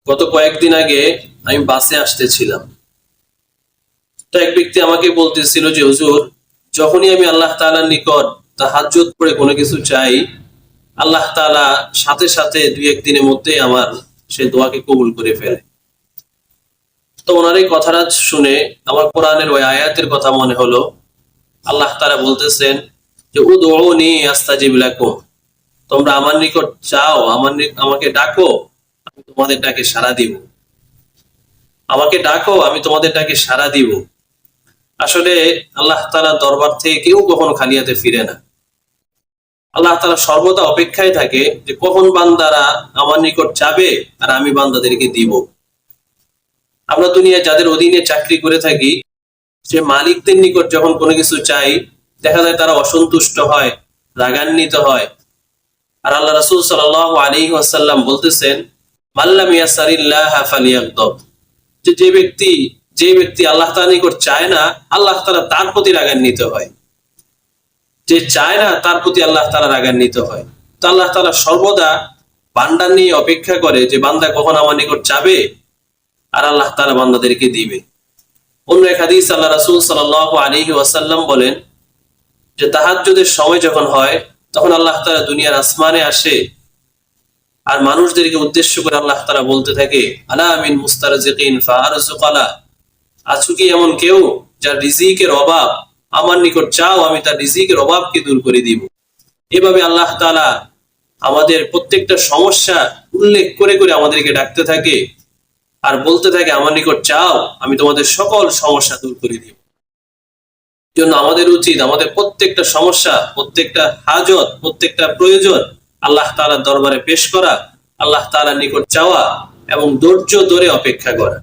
গত কয়েকদিন আগে আমি বাসে আসতেছিলাম, তো এক ব্যক্তি আমাকে বলতেছিল যে হুজুর, যখনই আমি আল্লাহ তাআলার নিকট তাহাজ্জুদ পড়ে কোনো কিছু চাই, আল্লাহ তাআলা সাথে সাথে দুই একদিনের মধ্যে আমার সে দোয়াকে কবুল করে ফেলে। তো ওনার এই কথাটা শুনে আমার কোরআনের ওই আয়াতের কথা মনে হলো। আল্লাহ তাআলা বলতেছেন যে উদউনি আস্তাজিব লাকুম, তোমরা আমার নিকট চাও, আমাকে ডাকো, আমি তোমাদের ডাকে সাড়া দিব। আমাকে ডাকো, আমি তোমাদের ডাকে সাড়া দিব। আসলে আল্লাহ তাআলার দরবার থেকে কেউ কখনো খালি হাতে ফিরে না। আল্লাহ তাআলা সর্বদা অপেক্ষায় থাকে যে কখন বান্দারা আমার নিকট যাবে আর আমি বান্দাদেরকে দিব। আমরা দুনিয়ায় যাদের অধীনে চাকরি করে থাকি, সে মালিকদের নিকট যখন কোনো কিছু চাই, দেখা যায় তারা অসন্তুষ্ট হয়, রাগান্বিত হয়। আর আল্লাহ রাসূল সাল্লাল্লাহু আলাইহি ওয়াসাল্লাম বলতেছেন, মাল্লাম ইয়াসারিল্লাহ ফালিয়াগদাব, যে ব্যক্তি আল্লাহ তাআলার নিকট চায় না, আল্লাহ তাআলা তার প্রতি রাগান্বিত হয়। যে চায় না, তার প্রতি আল্লাহ তাআলা রাগান্বিত হয়। তো আল্লাহ তাআলা সর্বদা বান্দার নিয়ে অপেক্ষা করে যে বান্দা কখন আমার নিকট যাবে আর আল্লাহ তাআলা বান্দাদেরকে দিবে। অন্য এক হাদিস আল্লাহ রাসূল সাল্লাল্লাহু আলাইহি ওয়াসাল্লাম বলেন যে তাহাজ্জুদের সময় যখন হয়, তখন আল্লাহ তাআলা দুনিয়ার আসমানে আসে আর মানুষদেরকে উদ্দেশ্য করে আল্লাহ তাআলা বলতে থাকে, আলা মিন মুস্তারজিকিন ফারজুকালা, আছো কি এমন কেউ যার রিজিকের অভাব, আমার নিকট চাও, আমি তার রিজিকের অভাবকে দূর করে দিব। এভাবে আল্লাহ তাআলা আমাদের প্রত্যেকটা সমস্যা উল্লেখ করে করে আমাদেরকে ডাকতে থাকে আর বলতে থাকে, আমার নিকট চাও, আমি তোমাদের সকল সমস্যা দূর করে দিব। জন্য আমাদের উচিত আমাদের প্রত্যেকটা সমস্যা, প্রত্যেকটা হাজত, প্রত্যেকটা প্রয়োজন আল্লাহ তাআলার দরবারে পেশ করা, আল্লাহ তাআলার নিকট চাওয়া এবং ধৈর্য ধরে অপেক্ষা করা।